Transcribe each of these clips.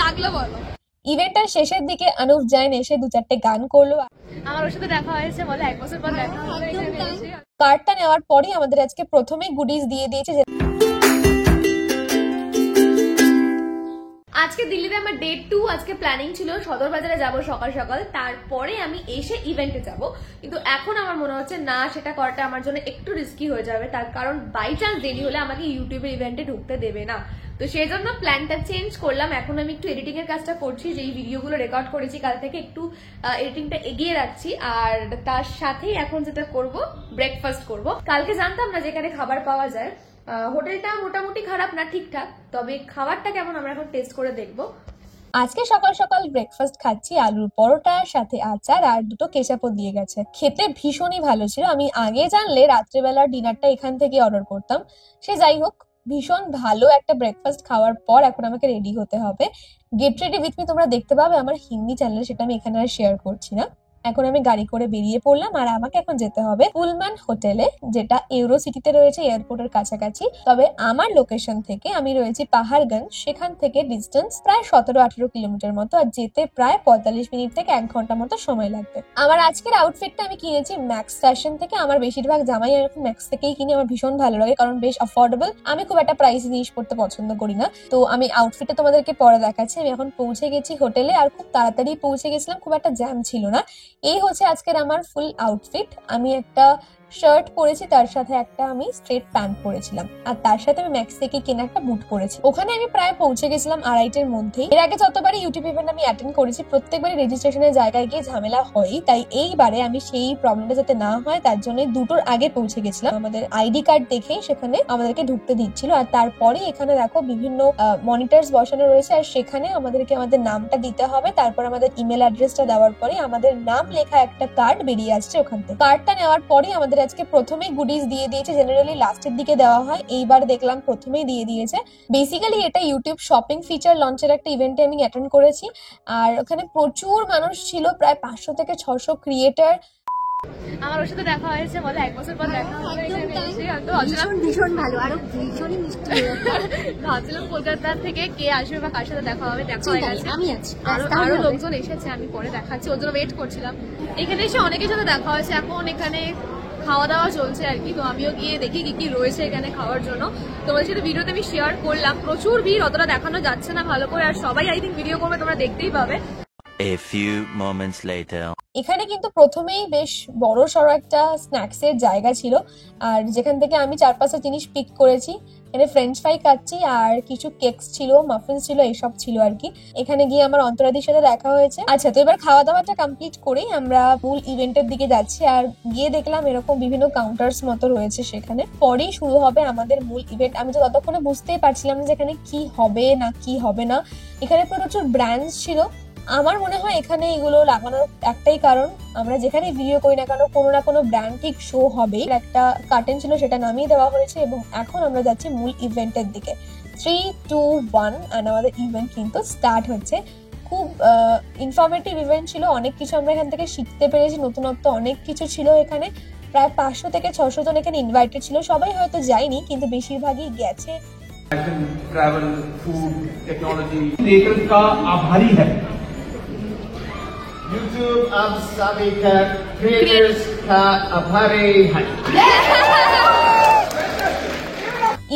লাগলো বলো? ইভেন্টের শেষের দিকে অনুপ জৈন এসে 2-4টে গান করলো। আমার ওর সাথে দেখা হয়েছে বলে 1 বছর পর দেখা হলো। কার্ডটা নেওয়ার পরই আমাদের আজকে প্রথমেই গুডিজ দিয়ে দিয়েছে। আজকে দিল্লিতে আমার ডে 2। আজকে প্ল্যানিং ছিল সদর বাজারে যাব সকাল সকাল, তারপরে আমি এসে ইভেন্টে যাব, কিন্তু এখন আমার মনে হচ্ছে না, সেটা করাটা আমার জন্য একটু রিস্কি হয়ে যাবে। তার কারণ বাই চান্স দেরি হলে আমাকে ইউটিউবের ইভেন্টে ঢুকতে দেবে না, তো সেই জন্য প্ল্যানটা চেঞ্জ করলাম। এখন আমি একটু এডিটিং এর কাজটা করছি, যে এই ভিডিওগুলো রেকর্ড করেছি কাল থেকে একটু এডিটিংটা এগিয়ে রাখছি। আর তার সাথেই এখন যেটা করব, ব্রেকফাস্ট করব। কালকে জানতাম না যেখানে খাবার পাওয়া যায়। হোটেলটা মোটামুটি খারাপ না, ঠিকঠাক, তবে খাবারটা কেমন আমরা এখন টেস্ট করে দেখবো। আজকে সকাল সকাল ব্রেকফাস্ট খাচ্ছি আলুর পরোটার সাথে আচার আর 2টো কেচাপও দিয়ে গেছে। খেতে ভীষণই ভালো ছিল। আমি আগে জানলে রাত্রেবেলার ডিনারটা এখান থেকে অর্ডার করতাম। সে যাই হোক, ভীষণ ভালো একটা ব্রেকফাস্ট খাওয়ার পর এখন আমাকে রেডি হতে হবে। গেট রেডি উইথ মি তোমরা দেখতে পাবে আমার হিন্দি চ্যানেলে, সেটা আমি এখানে আর শেয়ার করছি না। এখন আমি গাড়ি করে বেরিয়ে পড়লাম আর আমাকে এখন যেতে হবে পুলমান হোটেলে, যেটা ইউরো সিটিতে রয়েছে, এয়ারপোর্টের কাছাকাছি। তবে আমার লোকেশন থেকে আমি রয়েছি পাহাড়গঞ্জ, সেখান থেকে ডিস্টেন্স প্রায় 17-18 কিলোমিটার মতো, আর যেতে প্রায় 45 মিনিট থেকে 1 ঘন্টা মতো সময় লাগবে। আমার আজকের আউটফিটটা আমি কিনেছি ম্যাক্স ফ্যাশন থেকে। আমার বেশিরভাগ জামাই এরকম ম্যাক্স থেকেই কিনে, আমার ভীষণ ভালো লাগে কারণ বেশ অ্যাফোর্ডেবল। আমি খুব একটা প্রাইস জিনিস পড়তে পছন্দ করি না, তো আমি আউটফিটটা তোমাদেরকে পরে দেখাচ্ছি। আমি এখন পৌঁছে গেছি হোটেলে, আর খুব তাড়াতাড়ি পৌঁছে গেছিলাম, খুব একটা জ্যাম ছিল না। এই হচ্ছে আজকের আমার ফুল আউটফিট। আমি একটা শার্ট পরেছি, তার সাথে একটা আমি স্ট্রেট প্যান্ট পরেছিলাম, আর তার সাথে আমি ম্যাক্স থেকে কেনা একটা বুট পরেছি। ওখানে আমি প্রায় পৌঁছে গেছিলাম 2:30-এর মধ্যেই। এর আগে যতবারই ইউটিউব ইভেন্ট আমি অ্যাটেন্ড করেছি, প্রত্যেকবারই রেজিস্ট্রেশনের জায়গায় গিয়ে ঝামেলা হয়, তাই এইবারে আমি সেই প্রবলেমটা যাতে না হয় তার জন্য 2টোর আগে পৌঁছে গেছিলাম। আমাদের আইডি কার্ড দেখেই সেখানে আমাদেরকে ঢুকতে দিচ্ছিল, আর তারপরে এখানে দেখো বিভিন্ন মনিটরস বসানো রয়েছে, আর সেখানে আমাদেরকে আমাদের নামটা দিতে হবে। তারপর আমাদের ইমেল অ্যাড্রেসটা দেওয়ার পরে আমাদের নাম লেখা একটা কার্ড বেরিয়ে আসছে ওখান থেকে। কার্ডটা নেওয়ার পরে আমাদের আজকে প্রথমেই গুডিজ দিয়ে দিয়েছে। জেনারেলি লাস্টের দিকে দেওয়া হয়, এইবার দেখলাম প্রথমেই দিয়ে দিয়েছে। বেসিক্যালি এটা ইউটিউব শপিং ফিচার লঞ্চের একটা ইভেন্টে আমি অ্যাটেন্ড করেছি, আর ওখানে প্রচুর মানুষ ছিল, প্রায় 500 থেকে 600 ক্রিয়েটার। আমার ওর সাথে দেখা হয়েছে বলে 1 বছর পর দেখা হলো। ভীষণ ভালো, আরো ভীষণই মিষ্টি। ভাবছিলাম কলকাতা থেকে কে আসবে বা কার সাথে দেখা হবে, দেখা হয়ে গেছে। আমি আছি, আরো লোকজন এসেছে, আমি পরে দেখাচ্ছি, ওর জন্য ওয়েট করছিলাম। এখানে এসে অনেকের সাথে দেখা হয়েছে। এখন এখানে খাওয়া দাওয়া চলছে আর কি, তো আমিও গিয়ে দেখি কি কি রয়েছে এখানে খাওয়ার জন্য। তোমাদের সাথে ভিডিওতে আমি শেয়ার করলাম। প্রচুর ভিড়, অতটা দেখানো যাচ্ছে না ভালো করে, আর সবাই আই থিঙ্ক ভিডিও করবে, তোমরা দেখতেই পাবে। A few moments later. এখানে কিন্তু প্রথমেই বেশ বড় সড়ো একটা স্ন্যাক্স এর জায়গা ছিল, আর যেখান থেকে আমি 4-5টা জিনিস পিক করেছি। এখানে ফ্রেঞ্চ ফ্রাই খাচ্ছি, আর কিছু কেকস ছিল, মাফিনস ছিল, এইসব ছিল আর কি। এখানে গিয়ে আমার অন্তরাদির সাথে দেখা হয়েছে। আচ্ছা, তো এবার খাওয়া দাওয়াটা কমপ্লিট করেই আমরা মূল ইভেন্টের দিকে যাচ্ছি, আর গিয়ে দেখলাম এরকম বিভিন্ন কাউন্টার্স মতো রয়েছে, সেখানে পরেই শুরু হবে আমাদের মূল ইভেন্ট। আমি তো ততক্ষণে বুঝতেই পারছিলাম না যে এখানে কি হবে না কি হবে না। এখানে প্রচুর ব্র্যান্ডস ছিল। আমার মনে হয় এখানে এগুলো লাগানোর একটাই কারণ, আমরা যেখানে ভিডিও করি না কেন কোনো না কোনো ব্র্যান্ড ঠিক শো হবেই। একটা কার্টেন ছিল, সেটা নামিয়ে দেওয়া হয়েছে, এবং এখন আমরা যাচ্ছি মূল ইভেন্টের দিকে। 3, 2, 1 and আমাদের ইভেন্ট কিন্তু স্টার্ট হচ্ছে। খুব ইনফরমেটিভ ইভেন্ট ছিল, অনেক কিছু আমরা এখান থেকে শিখতে পেরেছি, নতুনত্ব অনেক কিছু ছিল এখানে। প্রায় 500 থেকে 600 জন এখানে ইনভাইটেড ছিল। সবাই হয়তো যায়নি, কিন্তু বেশিরভাগই গেছে। ट्रैवल, फूड, टेक्नोलॉजी क्रिएटर्स का आभारी है। YouTube आप सभी का क्रिएटर्स का आभारी है।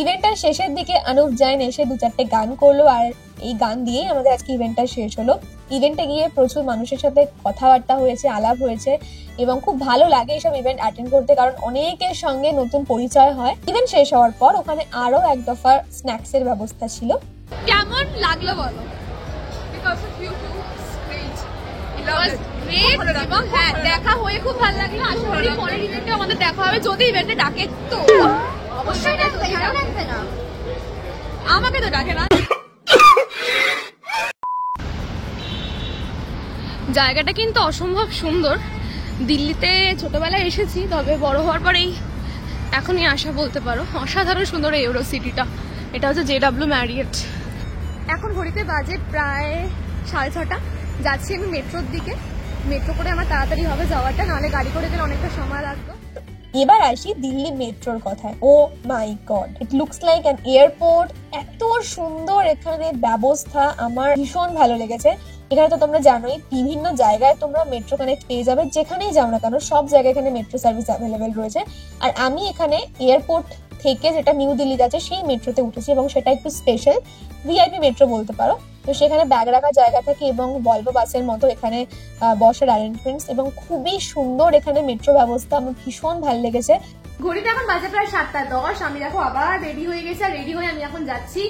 ইভেন্টটার শেষের দিকে অনুপ জৈন এসে 2-4টে গান করলো, আর এই গান দিয়েই আমাদের আজকে ইভেন্টটা শেষ হলো। ইভেন্টে গিয়ে প্রচুর মানুষের সাথে কথাবার্তা হয়েছে, আলাপ হয়েছে, এবং খুব ভালো লাগে এইসব ইভেন্ট অ্যাটেন্ড করতে, কারণ অনেকের সঙ্গে নতুন পরিচয় হয়। ইভেন্ট শেষ হওয়ার পর ওখানে আরো এক দফা স্ন্যাক্স এর ব্যবস্থা ছিল। কেমন লাগলো বলো? এবং হ্যাঁ, দেখা হয়ে খুব ভালো লাগলো। আশা করি পরের ইভেন্টে আমাদের দেখা হবে, যদি ইভেন্টে ডাকে তো। অবশ্যই ডাকবে না, আমাকে তো ডাকে না। জায়গাটা কিন্তু অসম্ভব সুন্দর। দিল্লিতে ছোটবেলায় এসেছি, তবে বড় হওয়ার পরেই এখনই আসা বলতে পারো। অসাধারণ সুন্দর এই ইউরো সিটিটা। এটা হচ্ছে JW ম্যারিয়েট। এখন ঘড়িতে বাজে প্রায় 6:30। যাচ্ছি আমি মেট্রোর দিকে। মেট্রো করে আমার তাড়াতাড়ি হবে যাওয়াটা, নাহলে গাড়ি করে গেলে অনেকটা সময় লাগবে। এবার আসি দিল্লি মেট্রোর কথায়। Oh my god, it looks like an airport. এত সুন্দর এখানে ব্যবস্থা, আমার ভীষণ ভালো লেগেছে। এখানে তো তোমরা জানোই বিভিন্ন জায়গায় তোমরা মেট্রো কানেক্ট পেয়ে যাবে, যেখানেই যাও না কেন সব জায়গায় এখানে মেট্রো সার্ভিস অ্যাভেলেবেল রয়েছে। আর আমি এখানে এয়ারপোর্ট থেকে যেটা নিউ দিল্লিতে আছে সেই মেট্রোতে উঠেছি, এবং সেটা একটু স্পেশাল ভিআইপি মেট্রো বলতে পারো। তো সেখানে ব্যাগ রাখার জায়গা থাকে এবং ভলভো বাসের মতো এখানে বসার অ্যারেঞ্জমেন্টস, এবং খুবই সুন্দর এখানে মেট্রো ব্যবস্থা। আমার ভীষণ ভালো লেগেছে। ঘড়িতে এখন বাজে প্রায় 7:10। আমি দেখো আবার রেডি হয়ে গেছি, আর রেডি হয়ে আমি এখন যাচ্ছি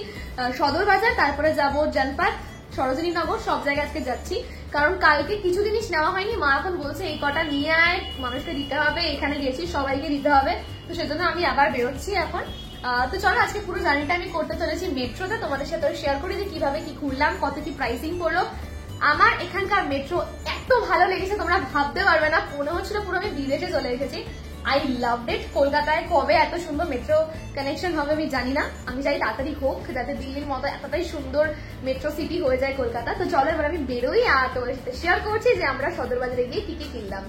সদর বাজার, তারপরে যাবো জনপথ, সরোজিনী নগর, সব জায়গায় আজকে যাচ্ছি। কারণ কালকে কিছু জিনিস নেওয়া হয়নি, মা এখন বলছে এই কটা নিয়ে আয়, মানুষকে দিতে হবে, এখানে গেছি সবাইকে দিতে হবে, তো সেজন্য আমি আবার বেরোচ্ছি এখন। তো চলো আজকে পুরো জার্নিটা আমি করতে চলেছি মেট্রোতে, তোমাদের সাথে শেয়ার করি যে কিভাবে কি ঘুরলাম, কত কি প্রাইসিং পড়লো। আমার এখানকার মেট্রো এত ভালো লেগেছে তোমরা ভাবতে পারবে না, মনে হচ্ছিল পুরো আমি বিদেশে চলে এসেছি। আই লাভ ইট। কলকাতায় কবে এত সুন্দর মেট্রো কানেকশন হবে আমি জানি না, আমি চাই তাড়াতাড়ি হোক, যাতে দিল্লির মতো এতটাই সুন্দর মেট্রো সিটি হয়ে যায় কলকাতা। তো চলো এবার আমি বেরোই, আর তোমাদের সাথে শেয়ার করছি যে আমরা সদর বাজারে গিয়ে কি কি কিনলাম।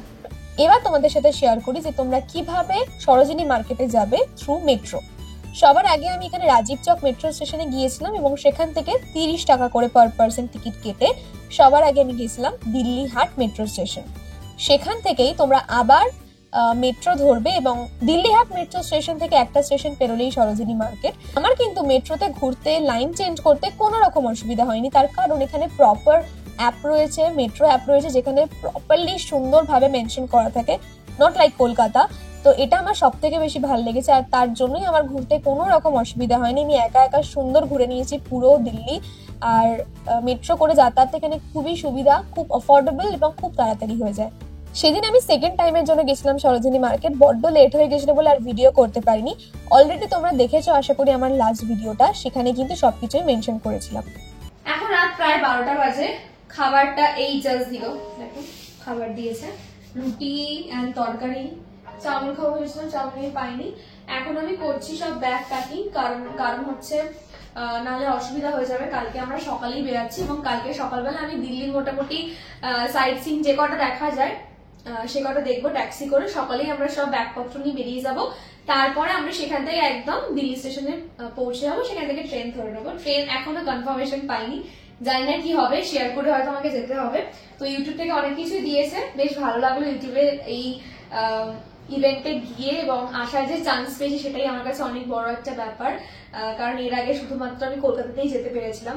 এবার তোমাদের সাথে শেয়ার করি যে তোমরা কিভাবে সরোজিনী মার্কেটে যাবে থ্রু মেট্রো। সবার আগে আমি এখানে রাজীব চক মেট্রো স্টেশনে গিয়েছিলাম, এবং সেখান থেকে 30 টাকা করে পার পার্সন টিকিট কেটে সবার আগে আমি গিয়েছিলাম দিল্লি হাট মেট্রো স্টেশন। সেখান থেকেই তোমরা আবার মেট্রো ধরবে, এবং দিল্লি হাট মেট্রো স্টেশন থেকে একটা স্টেশন পেরোলেই সরোজিনী মার্কেট। আমার কিন্তু মেট্রোতে ঘুরতে লাইন চেঞ্জ করতে কোনো রকম অসুবিধা হয়নি, তার কারণ এখানে প্রপার অ্যাপ রয়েছে, মেট্রো অ্যাপ রয়েছে, যেখানে প্রপারলি সুন্দরভাবে মেনশন করা থাকে, নট লাইক কলকাতা। তো এটা আমার সব থেকে বেশি ভালো লেগেছে, আর তার জন্যই আমার ঘুরতে কোনো রকম অসুবিধা হয়নি। আমি একা একা সুন্দর ঘুরে নিয়েছি পুরো দিল্লি। আর মেট্রো করে যাতায়াত এখানে খুবই সুবিধা, খুব অফোর্ডেবল এবং খুব তাড়াতাড়ি হয়ে যায়। সেদিন আমি সেকেন্ড টাইমের জন্য গেছিলাম সরোজিনী মার্কেট, বড্ড লেট হয়ে গেছিল বলে আর ভিডিও করতে পারিনি। অলরেডি তোমরা দেখেছো আশা করি আমার লাস্ট ভিডিওটা, সেখানে কিন্তু সবকিছুই মেনশন করেছিলাম। এখন রাত প্রায় 12টা বাজে, খাবারটা এই জাস্ট দিল, দেখো খাবার দিয়েছে, রুটি এন্ড তরকারি। চাউমিন খাবো ভেবেছিলাম, চাউমিন পাইনি। এখন আমি করছি সব ব্যাগ প্যাকিং, কারণ হচ্ছে নাহলে অসুবিধা হয়ে যাবে। কালকে আমরা সকালেই বেরাচ্ছি, এবং কালকে সকালবেলা আমি দিল্লির মোটামুটি সাইট সিন যে কটা দেখা যায় সে কটা দেখবো ট্যাক্সি করে। সকালেই আমরা সব ব্যাগপত্র নিয়ে বেরিয়ে যাব, তারপরে আমরা সেখান থেকে একদম দিল্লি স্টেশনে পৌঁছে যাবো, সেখান থেকে ট্রেন ধরে নেবো। ট্রেন এখনো কনফার্মেশন পাইনি, জানি না কি হবে, শেয়ার করে হয়তো আমাকে যেতে হবে। তো ইউটিউব থেকে অনেক কিছুই দিয়েছে, বেশ ভালো লাগলো ইউটিউবে এই ইভেন্টে গিয়ে এবং আসার যে চান্স পেয়েছি সেটাই আমার কাছে অনেক বড় একটা ব্যাপার। কারণ এর আগে শুধুমাত্র আমি কলকাতাতেই যেতে পেরেছিলাম,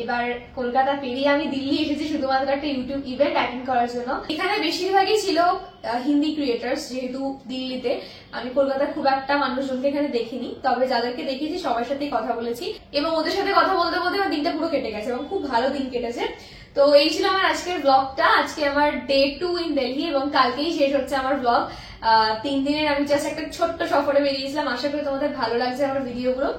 এবার কলকাতা পেরিয়ে আমি দিল্লি এসেছি শুধুমাত্র একটা ইউটিউব ইভেন্ট অ্যাটেন্ড করার জন্য। এখানে বেশিরভাগই ছিল হিন্দি ক্রিয়েটার্স, যেহেতু দিল্লিতে। আমি কলকাতার খুব একটা মানুষজনকে এখানে দেখিনি, তবে যাদেরকে দেখেছি সবার সাথেই কথা বলেছি, এবং ওদের সাথে কথা বলতে বলতে আমার দিনটা পুরো কেটে গেছে এবং খুব ভালো দিন কেটেছে। তো এই ছিল আমার আজকের ব্লগটা। আজকে আমার ডে 2 ইন দিল্লি, এবং কালকেই শেষ হচ্ছে আমার ব্লগ। 3 দিনের আমি জাস্ট একটা ছোট্ট সফরে বেরিয়েছিলাম। আশা করি তোমাদের ভালো লাগছে আমার ভিডিওগুলো।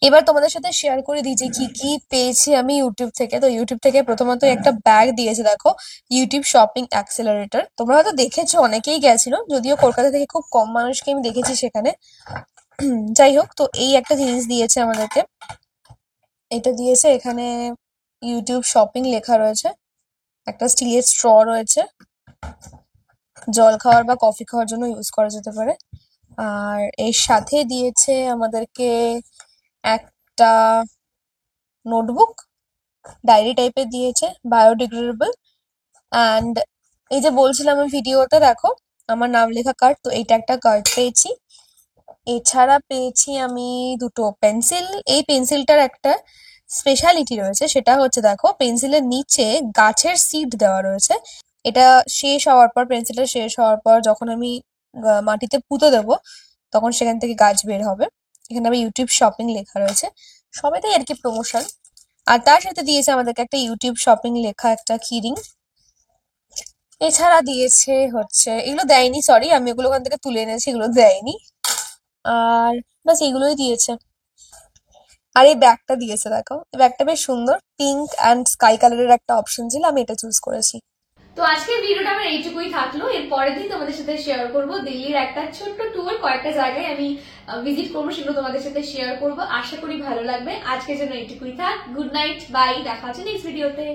এবার তোমাদের সাথে শেয়ার করে দিই যে কি কি পেয়েছি আমি ইউটিউব থেকে। তো ইউটিউব থেকে প্রথমত একটা ব্যাগ দিয়েছে, দেখো, ইউটিউব শপিং অ্যাক্সেলারেটর। তোমরা হয়তো দেখেছো, অনেকেই গেছিল, যদিও কলকাতা থেকে খুব কম মানুষকে আমি দেখেছি সেখানে। যাই হোক, তো এই একটা জিনিস দিয়েছে আমাদেরকে, এটা দিয়েছে, এখানে ইউটিউব শপিং লেখা রয়েছে, একটা স্টিলের স্ট্র রয়েছে, জল খাওয়ার বা কফি খাওয়ার জন্য ইউজ করা যেতে পারে। আর এর সাথে দিয়েছে আমাদেরকে একটা নোটবুক, ডায়েরি টাইপের দিয়েছে, বায়োডিগ্রেডেবল। অ্যান্ড এই যে বলছিলাম আমি ভিডিওতে, দেখো আমার নাম লেখা কার্ড, তো এইটা একটা কার্ড পেয়েছি। এছাড়া পেয়েছি আমি দুটো পেন্সিল। এই পেন্সিলটার একটা স্পেশালিটি রয়েছে, সেটা হচ্ছে দেখো পেন্সিলের নিচে গাছের সিড দেওয়া রয়েছে। এটা শেষ হওয়ার পর, পেন্সিলটা শেষ হওয়ার পর যখন আমি মাটিতে পুঁতে দেবো তখন সেখান থেকে গাছ বের হবে। এখানে আমি ইউটিউব শপিং লেখা রয়েছে, সবেতেই আর কি প্রমোশন। আর তার সাথে দিয়েছে আমাদেরকে একটা ইউটিউব শপিং লেখা একটা কিরিং। এছাড়া দিয়েছে হচ্ছে, এগুলো দেয়নি, সরি, আমি এগুলো ওখান থেকে তুলে এনেছি, এগুলো দেয়নি। আর বাস এইগুলোই দিয়েছে। আর এই ব্যাগটা দিয়েছে, দেখো ব্যাগটা বেশ সুন্দর, পিঙ্ক অ্যান্ড স্কাই কালারের একটা অপশন ছিল, আমি এটা চুজ করেছি। তো আজকের ভিডিওটা আমার এইটুকুই থাকলো। এর পরের দিন তোমাদের সাথে শেয়ার করব দিল্লির একটা ছোট্ট ট্যুর, কয়েকটা জায়গায় আমি ভিজিট করবো, সেগুলো তোমাদের সাথে শেয়ার করব। আশা করি ভালো লাগবে। আজকের জন্য এইটুকুই থাক। গুড নাইট, বাই, দেখা হচ্ছে নেক্সট ভিডিওতে।